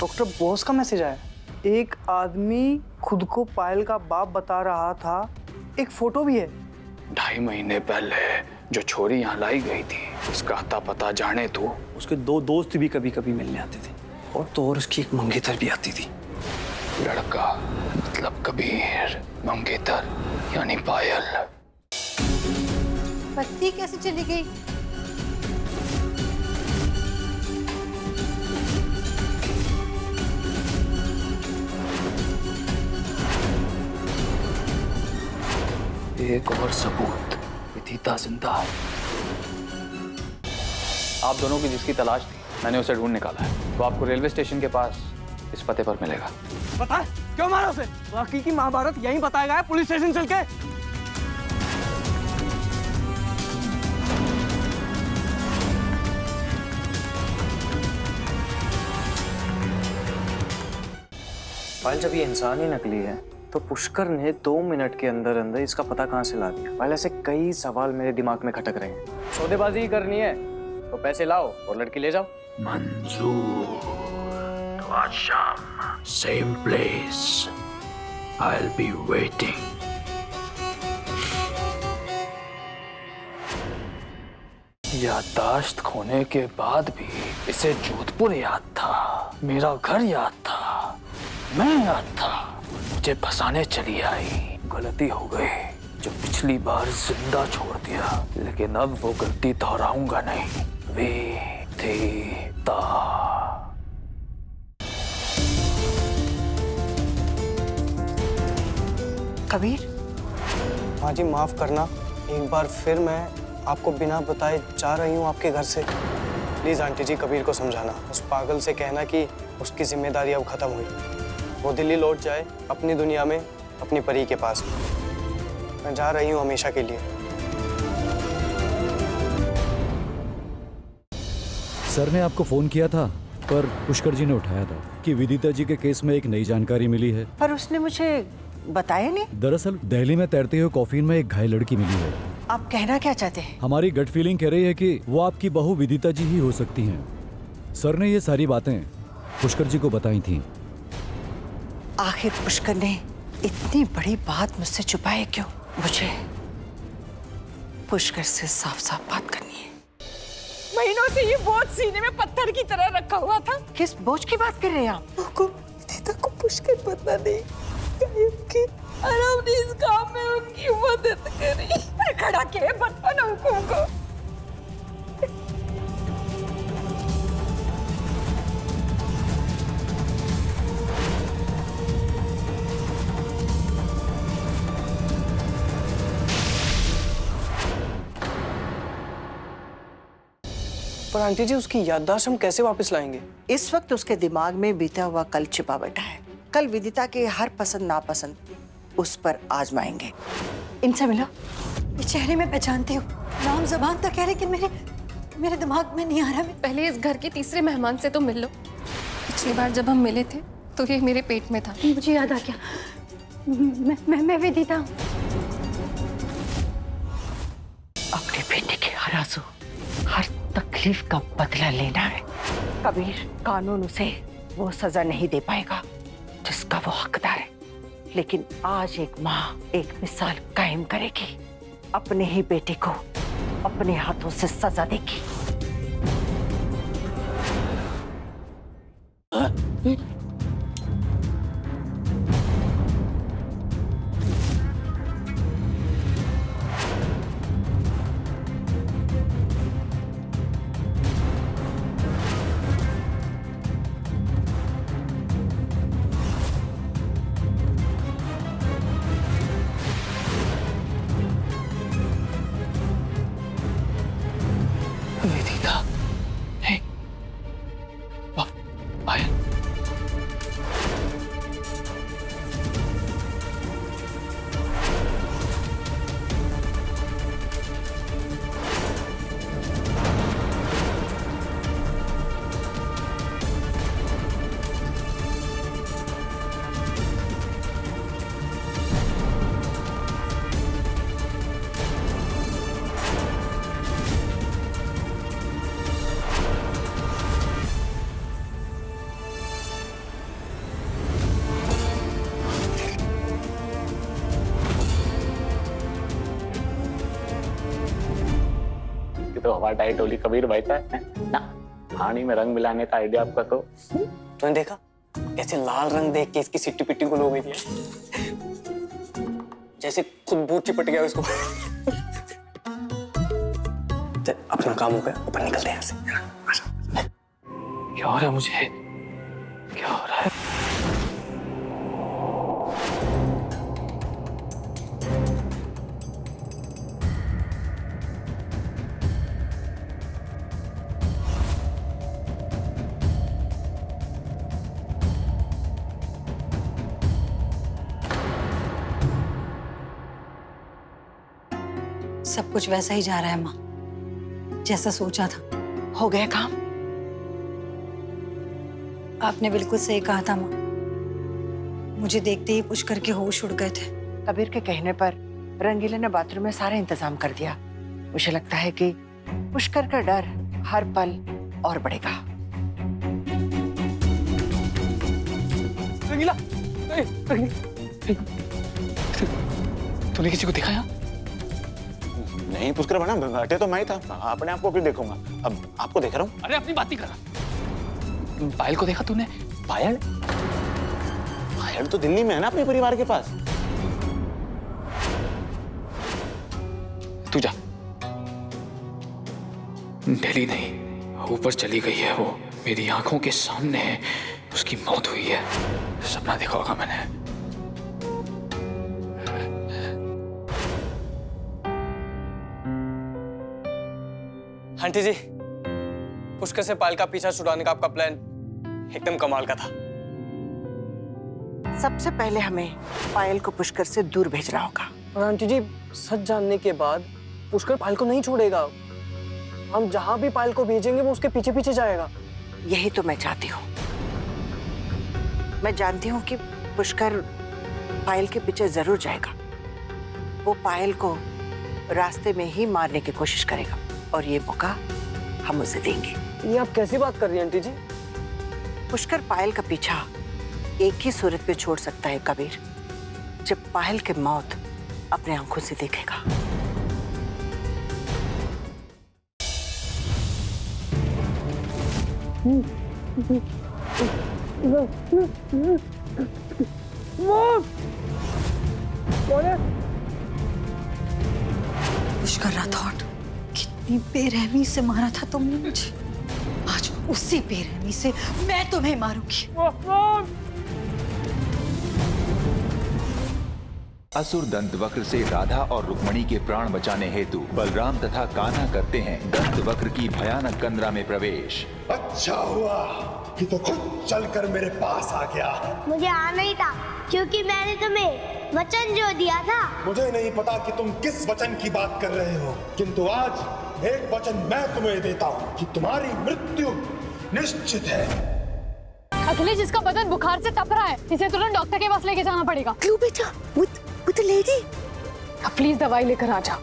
Doctor Bose का message आया। एक आदमी खुद को पायल का बाप बता रहा था, एक फोटो भी है। 2.5 महीने पहले जो छोरी यहाँ लाई गई थी उसका अता पता जाने तो। उसके 2 दोस्त भी कभी कभी मिलने आते थे और तो और उसकी एक मंगेतर भी आती थी। लड़का मतलब कबीर, मंगेतर यानी पायल। बत्ती कैसे चली गई? एक और सबूत, विदिता जिंदा है। आप दोनों की जिसकी तलाश थी मैंने उसे ढूंढ निकाला है। वो आपको रेलवे स्टेशन के पास इस पते पर मिलेगा। पता है क्यों मारा उसे? बाकी की महाभारत यहीं बताया गया है, पुलिस स्टेशन चल के। पायल जब ये इंसान ही नकली है तो पुष्कर ने 2 मिनट के अंदर अंदर इसका पता कहाँ से ला दिया? पायल, ऐसे कई सवाल मेरे दिमाग में खटक रहे हैं। सौदेबाजी ही करनी है तो पैसे लाओ और लड़की ले जाओ। मंजूर, तो आज शाम same place, I'll be waiting. याददाश्त खोने के बाद भी इसे जोधपुर याद था, मेरा घर याद था, मैं याद था। मुझे फंसाने चली आई। गलती हो गई जो पिछली बार जिंदा छोड़ दिया, लेकिन अब वो गलती दोहराऊंगा नहीं। विदिता। कबीर, हाँ जी, माफ करना। एक बार फिर मैं आपको बिना बताए जा रही हूँ आपके घर से। प्लीज आंटी जी, कबीर को समझाना, उस पागल से कहना कि उसकी जिम्मेदारी अब खत्म हुई। वो दिल्ली लौट जाए अपनी दुनिया में, अपनी परी के पास। मैं जा रही हूँ हमेशा के लिए। सर ने आपको फोन किया था पर पुष्कर जी ने उठाया था कि विदिता जी के केस में एक नई जानकारी मिली है। पर उसने मुझे बताया नहीं। दरअसल दिल्ली में तैरते हुए कॉफिन में एक घायल लड़की मिली है। आप कहना क्या चाहते हैं? हमारी गट फीलिंग कह रही है कि वो आपकी बहू विदिता जी ही हो सकती हैं। सर ने ये सारी बातें पुष्कर जी को बताई थी। आखिर पुष्कर ने इतनी बड़ी बात मुझसे छुपाए क्यों? मुझे पुष्कर से साफ साफ बात करनी है। महीनों से ये बोझ सीने में पत्थर की तरह रखा हुआ था। किस बोझ की बात कर रहे हैं आप? विदिता को पुष्कर पता नहीं कि और हमने इस काम में उनकी मदद करी। खड़ा के बता ना उनको। पर आंटी जी, उसकी याददाश्त हम कैसे वापस लाएंगे? इस वक्त उसके दिमाग में बीता हुआ कल छिपा बैठा है। कल विदिता के हर पसंद नापसंद उस पर आजमाएंगे। इनसे मिलो। ये चेहरे में पहचानती हूँ, नाम ज़बान तक है, लेकिन मेरे दिमाग में नहीं आ रहा। पहले इस घर के तीसरे मेहमान से तो मिल लो। पिछली बार जब हम मिले थे तो ये मेरे पेट में था। मुझे याद आ गया, मैं विदिता हूँ। अपने बेटे के हर आंसू, हर तकलीफ का बदला लेना है। कबीर, कानून उसे वो सजा नहीं दे पाएगा जिसका वो हकदार है, लेकिन आज एक माँ एक मिसाल कायम करेगी। अपने ही बेटे को अपने हाथों से सजा देगी। विदिता, हे, पायल, तो हवा टाइट होली कबीर भाई था ना। पानी में रंग मिलाने का आइडिया आपका तो। तूने देखा कैसे लाल रंग देख के इसकी सिट्टी पिट्टी गुल हो गई थी, जैसे खुद बूट चिपट गया उसको। अपना काम हो गया, ऊपर निकलते हैं यहाँ से। क्या हो रहा है मुझे? क्या हो रहा है? सब कुछ वैसा ही जा रहा है माँ, जैसा सोचा था। हो गया काम? आपने बिल्कुल सही कहा था माँ, मुझे देखते ही पुष्कर के होश उड़ गए थे। कबीर के कहने पर रंगीला ने बाथरूम में सारा इंतजाम कर दिया। मुझे लगता है कि पुष्कर का डर हर पल और बढ़ेगा। रंगीला, तूने किसी को दिखाया? नहीं पुष्कर बना, हटे तो मैं ही था, अपने आप को फिर देखूंगा। अब आपको देख रहा हूँ। अरे अपनी बात ही कर। पायल को देखा तूने? पायल? पायल तो दिल्ली में है ना, अपने परिवार के पास। तू जा। दिल्ली नहीं, ऊपर चली गई है वो, मेरी आंखों के सामने है, उसकी मौत हुई है। सपना देखा होगा मैंने। आंटी जी, पुष्कर से पायल का पीछा छुड़ाने का आपका प्लान एकदम कमाल का था। सबसे पहले हमें पायल को पुष्कर से दूर भेजना होगा। और आंटी जी, सच जानने के बाद पुष्कर पायल को नहीं छोड़ेगा। हम जहां भी पायल को भेजेंगे वो उसके पीछे पीछे जाएगा। यही तो मैं चाहती हूँ। मैं जानती हूँ कि पुष्कर पायल के पीछे जरूर जाएगा। वो पायल को रास्ते में ही मारने की कोशिश करेगा और ये मौका हम उसे देंगे। ये आप कैसी बात कर रही हैं आंटी जी? पुष्कर पायल का पीछा एक ही सूरत पे छोड़ सकता है कबीर, जब पायल की मौत अपने आंखों से देखेगा। पुष्कर राठौड़, कितनी बेरहमी से मारा था तुमने मुझे, आज उसी बेरहमी से मैं तुम्हें मारूंगी। असुर दंतवक्र से राधा और रुक्मणी के प्राण बचाने हेतु बलराम तथा कान्हा करते हैं दंतवक्र की भयानक कंदरा में प्रवेश। अच्छा हुआ कि तो खुद चलकर मेरे पास आ गया। मुझे आना ही था क्योंकि मैंने तुम्हें वचन जो दिया था। मुझे नहीं पता कि तुम किस वचन की बात कर रहे हो, किंतु आज एक वचन मैं तुम्हें देता हूँ कि तुम्हारी मृत्यु निश्चित है। अखिलेश, जिसका बदन बुखार से तप रहा है, इसे तुरंत डॉक्टर के पास लेके जाना पड़ेगा। क्यों बेटा? with the lady? प्लीज दवाई लेकर आ जा।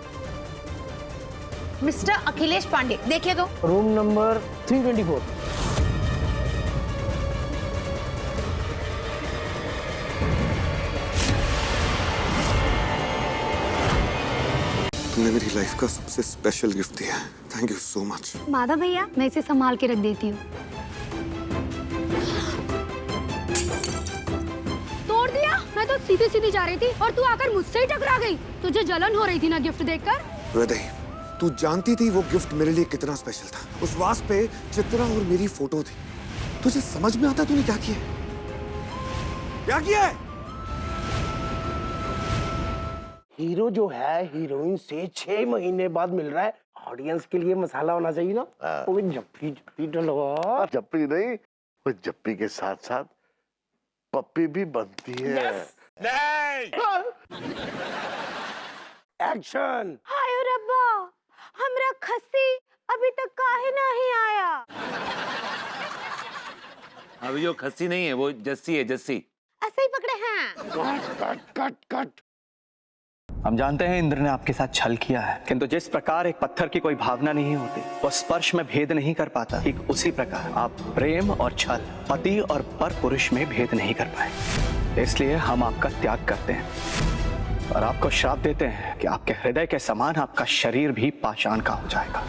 मिस्टर अखिलेश पांडे, देखिए तो। Room number 324। तुमने मेरी लाइफ का सबसे स्पेशल गिफ्ट दिया है। Thank you so much. Madhav भैया, मैं इसे संभाल के रख देती हूँ। तोड़ दिया? मैं तो सीधी सीधी जा रही थी और तू आकर मुझसे ही टकरा गई। तुझे जलन हो रही थी ना गिफ्ट देखकर? हृदय, तू जानती थी वो गिफ्ट मेरे लिए कितना स्पेशल था। उस वास पे चित्रा और मेरी फोटो थी। तुझे समझ में आता तूने क्या किया? क्या किया है? हीरो जो है हीरोइन से 6 महीने बाद मिल रहा है। ऑडियंस के लिए मसाला होना चाहिए ना। वो जप्पी जप्पी डलवा। जप्पी नहीं, वो जप्पी के साथ साथ पप्पी भी बनती है। नहीं। एक्शन। हाय रब्बा, हमरा खस्सी अभी तक काहे नहीं आया? अभी जो खस्सी नहीं है वो जस्सी है, जस्सी। ऐसे ही पकड़े हैं। Cut cut cut cut. हम जानते हैं इंद्र ने आपके साथ छल किया है, किंतु जिस प्रकार एक पत्थर की कोई भावना नहीं होती, वो स्पर्श में भेद नहीं कर पाता, ठीक उसी प्रकार आप प्रेम और छल, पति और पर पुरुष में भेद नहीं कर पाए। इसलिए हम आपका त्याग करते हैं और आपको श्राप देते हैं कि आपके हृदय के समान आपका शरीर भी पाषाण का हो जाएगा।